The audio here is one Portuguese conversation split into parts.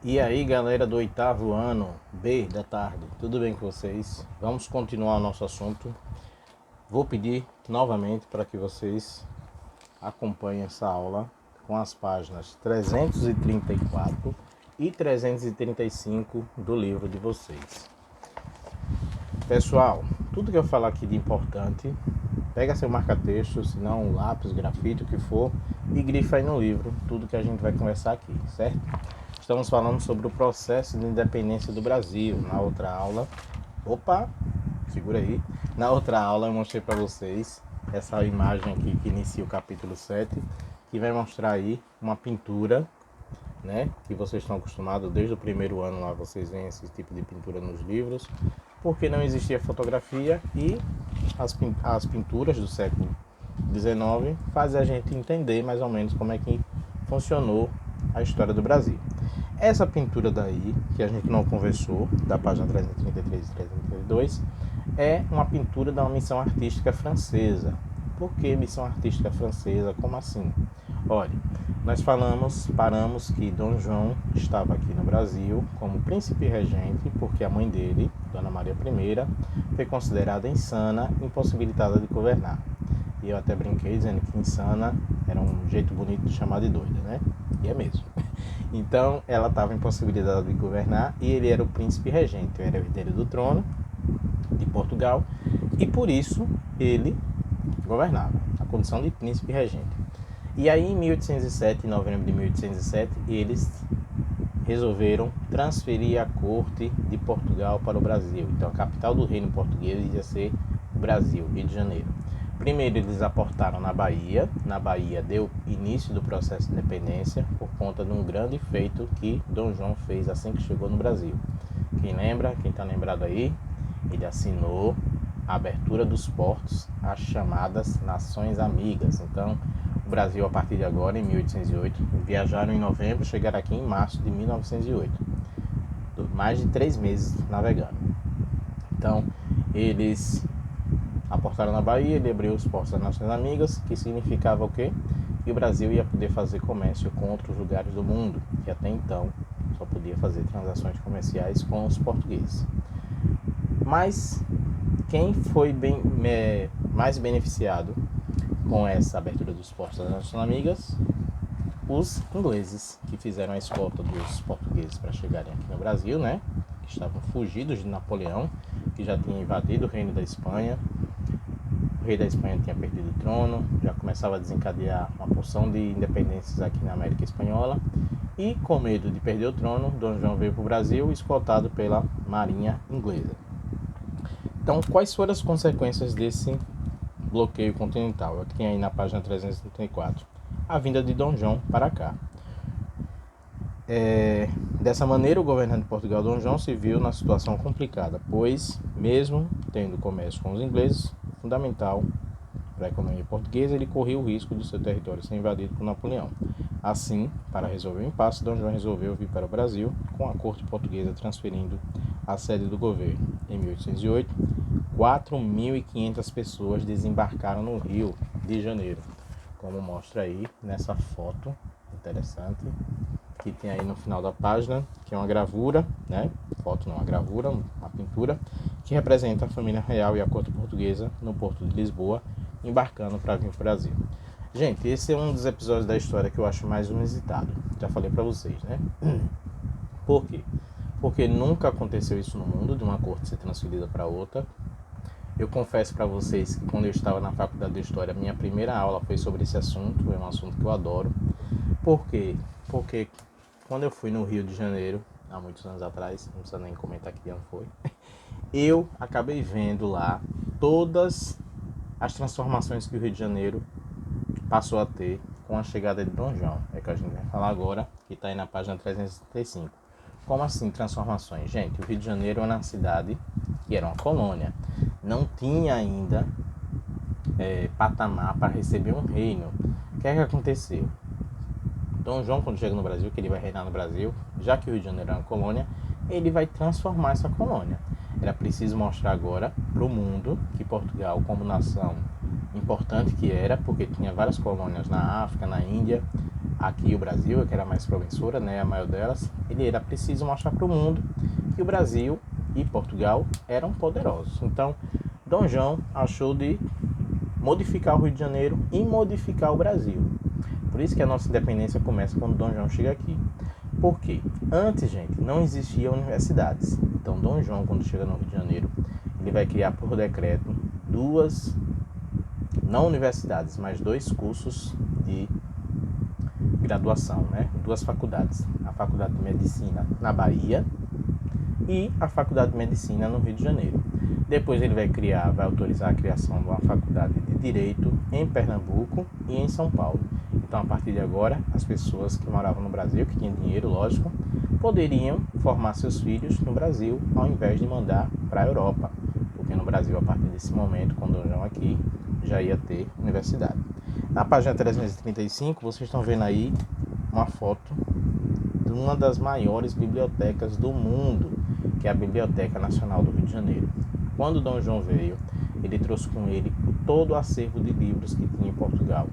E aí, galera do oitavo ano B da tarde, tudo bem com vocês? Vamos continuar o nosso assunto. Vou pedir novamente para que vocês acompanhem essa aula com as páginas 334 e 335 do livro de vocês. Pessoal, tudo que eu falar aqui de importante, pega seu marca-texto, se não um lápis, grafite, o que for, e grifa aí no livro tudo que a gente vai conversar aqui, certo? Estamos falando sobre o processo de independência do Brasil. Na outra aula, segura aí. Na outra aula eu mostrei para vocês essa imagem aqui que inicia o capítulo 7, que vai mostrar aí uma pintura, né, que vocês estão acostumados desde o primeiro ano lá, vocês veem esse tipo de pintura nos livros, porque não existia fotografia e as pinturas do século XIX fazem a gente entender mais ou menos como é que funcionou a história do Brasil. Essa pintura daí, que a gente não conversou, da página 333 e 332, é uma pintura de uma missão artística francesa. Por que missão artística francesa? Como assim? Olha, nós paramos que Dom João estava aqui no Brasil como príncipe regente, porque a mãe dele, Dona Maria I, foi considerada insana, impossibilitada de governar. E eu até brinquei dizendo que insana era um jeito bonito de chamar de doida, né? E é mesmo. Então ela estava impossibilitada de governar e ele era o príncipe regente, era o herdeiro do trono de Portugal e por isso ele governava, a condição de príncipe regente. E aí em 1807, em novembro de 1807, eles resolveram transferir a corte de Portugal para o Brasil. Então a capital do reino português ia ser o Brasil, Rio de Janeiro. Primeiro eles aportaram na Bahia deu início do processo de independência por conta de um grande feito que Dom João fez assim que chegou no Brasil. Quem lembra, quem está lembrado aí, ele assinou a abertura dos portos às chamadas Nações Amigas. Então o Brasil, a partir de agora, em 1808, viajaram em novembro, chegaram aqui em março de 1908. Mais de 3 meses navegando. Então eles aportaram na Bahia, ele abriu os portos das Nações Amigas, que significava o quê? Que o Brasil ia poder fazer comércio com outros lugares do mundo, que até então só podia fazer transações comerciais com os portugueses. Mas quem foi mais beneficiado com essa abertura dos portos das Nações Amigas? Os ingleses, que fizeram a escolta dos portugueses para chegarem aqui no Brasil, né? Que estavam fugidos de Napoleão, que já tinha invadido o reino da Espanha. O rei da Espanha tinha perdido o trono, já começava a desencadear uma porção de independências aqui na América Espanhola. E com medo de perder o trono, Dom João veio para o Brasil, escoltado pela marinha inglesa. Então, quais foram as consequências desse bloqueio continental? Eu tenho aí na página 334 a vinda de Dom João para cá. Dessa maneira, o governante de Portugal, Dom João, se viu na situação complicada, pois, mesmo tendo comércio com os ingleses, fundamental para a economia portuguesa, ele corria o risco de seu território ser invadido por Napoleão. Assim, para resolver o impasse, Dom João resolveu vir para o Brasil, com a corte portuguesa transferindo a sede do governo. Em 1808, 4.500 pessoas desembarcaram no Rio de Janeiro, como mostra aí nessa foto interessante que tem aí no final da página, que é uma gravura, né? Foto não, uma gravura, uma pintura, que representa a família real e a corte portuguesa no porto de Lisboa, embarcando para vir para o Brasil. Gente, esse é um dos episódios da história que eu acho mais inusitado. Já falei para vocês, né? Por quê? Porque nunca aconteceu isso no mundo, de uma corte ser transferida para outra. Eu confesso para vocês que quando eu estava na faculdade de História, minha primeira aula foi sobre esse assunto, é um assunto que eu adoro. Por quê? Porque quando eu fui no Rio de Janeiro, há muitos anos atrás, não precisa nem comentar que ano foi, eu acabei vendo lá todas as transformações que o Rio de Janeiro passou a ter com a chegada de Dom João. É que a gente vai falar agora, que está aí na página 335. Como assim transformações? Gente, o Rio de Janeiro era uma cidade que era uma colônia. Não tinha ainda patamar para receber um reino. O que é que aconteceu? Dom João, quando chega no Brasil, que ele vai reinar no Brasil, já que o Rio de Janeiro é uma colônia, ele vai transformar essa colônia. Era preciso mostrar agora para o mundo que Portugal, como nação importante que era, porque tinha várias colônias na África, na Índia, aqui o Brasil, que era a mais promissora, né, a maior delas, ele era preciso mostrar para o mundo que o Brasil e Portugal eram poderosos. Então, Dom João achou de modificar o Rio de Janeiro e modificar o Brasil. Por isso que a nossa independência começa quando Dom João chega aqui. Por quê? Antes, gente, não existiam universidades. Então, Dom João, quando chega no Rio de Janeiro, ele vai criar por decreto duas, não universidades, mas 2 cursos de graduação, né? 2 faculdades. A Faculdade de Medicina na Bahia e a Faculdade de Medicina no Rio de Janeiro. Depois ele vai autorizar a criação de uma faculdade de Direito em Pernambuco e em São Paulo. Então, a partir de agora, as pessoas que moravam no Brasil, que tinham dinheiro, lógico, poderiam formar seus filhos no Brasil, ao invés de mandar para a Europa. Porque no Brasil, a partir desse momento, com Dom João aqui, já ia ter universidade. Na página 335, vocês estão vendo aí uma foto de uma das maiores bibliotecas do mundo, que é a Biblioteca Nacional do Rio de Janeiro. Quando Dom João veio, ele trouxe com ele todo o acervo de livros que tinha em Portugal.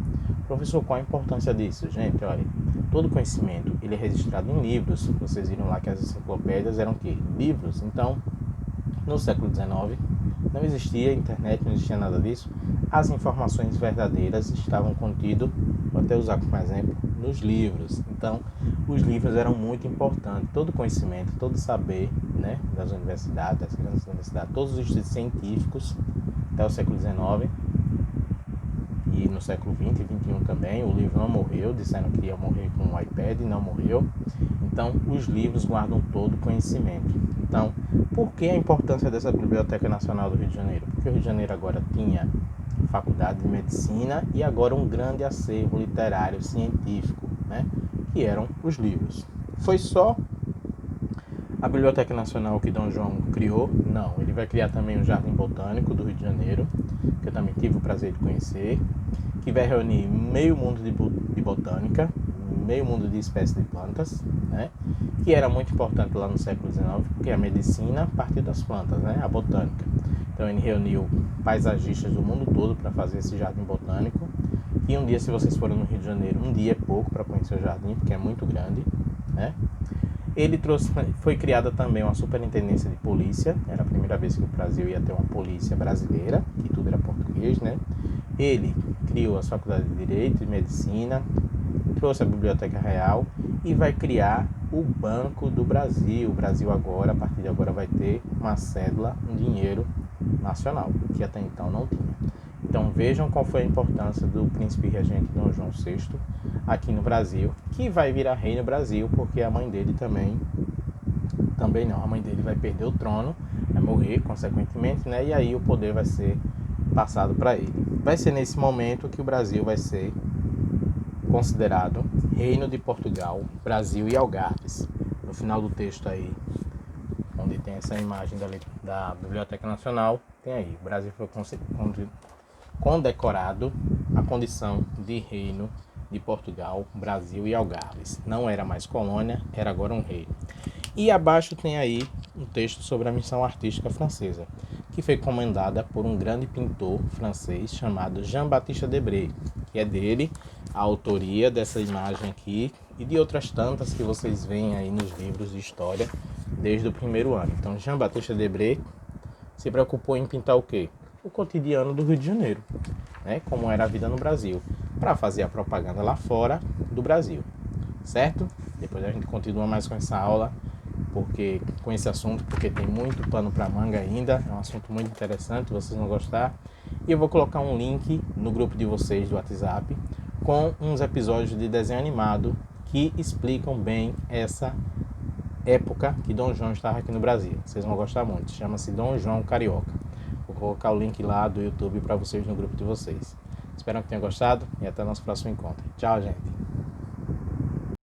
Professor, qual a importância disso? Gente, olha, todo conhecimento ele é registrado em livros. Vocês viram lá que as enciclopédias eram o quê? Livros. Então, no século XIX, não existia internet, não existia nada disso. As informações verdadeiras estavam contidas, vou até usar como exemplo, nos livros. Então, os livros eram muito importantes. Todo conhecimento, todo saber, né, das universidades, das grandes universidades, todos os estudos científicos, até o século XIX, e no século XX e XXI também, o livro não morreu, disseram que ia morrer com o iPad, não morreu. Então, os livros guardam todo o conhecimento. Então, por que a importância dessa Biblioteca Nacional do Rio de Janeiro? Porque o Rio de Janeiro agora tinha Faculdade de Medicina e agora um grande acervo literário científico, né, que eram os livros. Foi só a Biblioteca Nacional que Dom João criou? Não, ele vai criar também o Jardim Botânico do Rio de Janeiro, que eu também tive o prazer de conhecer, que vai reunir meio mundo de botânica, meio mundo de espécies de plantas, né, que era muito importante lá no século XIX, porque a medicina partiu das plantas, né, a botânica. Então ele reuniu paisagistas do mundo todo para fazer esse jardim botânico. E um dia, se vocês forem no Rio de Janeiro, um dia é pouco para conhecer o jardim, porque é muito grande, né? Foi criada também uma superintendência de polícia. Era a primeira vez que o Brasil ia ter uma polícia brasileira, que tudo era português, né? Ele criou as faculdades de Direito e Medicina, trouxe a Biblioteca Real e vai criar o Banco do Brasil. O Brasil agora, a partir de agora, vai ter uma cédula, um dinheiro nacional, que até então não tinha. Então vejam qual foi a importância do príncipe regente Dom João VI aqui no Brasil, que vai virar rei no Brasil, porque a mãe dele também não, a mãe dele vai perder o trono, vai morrer consequentemente, né? E aí o poder vai ser passado para ele. Vai ser nesse momento que o Brasil vai ser considerado Reino de Portugal, Brasil e Algarves. No final do texto aí, onde tem essa imagem da Biblioteca Nacional, tem aí, o Brasil foi condecorado a condição de Reino de Portugal, Brasil e Algarves. Não era mais colônia, era agora um reino. E abaixo tem aí um texto sobre a missão artística francesa, que foi comandada por um grande pintor francês chamado Jean-Baptiste Debré, que é dele a autoria dessa imagem aqui e de outras tantas que vocês veem aí nos livros de história desde o primeiro ano. Então, Jean-Baptiste Debré se preocupou em pintar o quê? O cotidiano do Rio de Janeiro, né? Como era a vida no Brasil, para fazer a propaganda lá fora do Brasil, certo? Depois a gente continua mais com essa aula, com esse assunto, porque tem muito pano para manga ainda, é um assunto muito interessante, vocês vão gostar. E eu vou colocar um link no grupo de vocês do WhatsApp com uns episódios de desenho animado que explicam bem essa época que Dom João estava aqui no Brasil. Vocês vão gostar muito, chama-se Dom João Carioca. Vou colocar o link lá do YouTube para vocês no grupo de vocês. Espero que tenham gostado e até o nosso próximo encontro. Tchau, gente!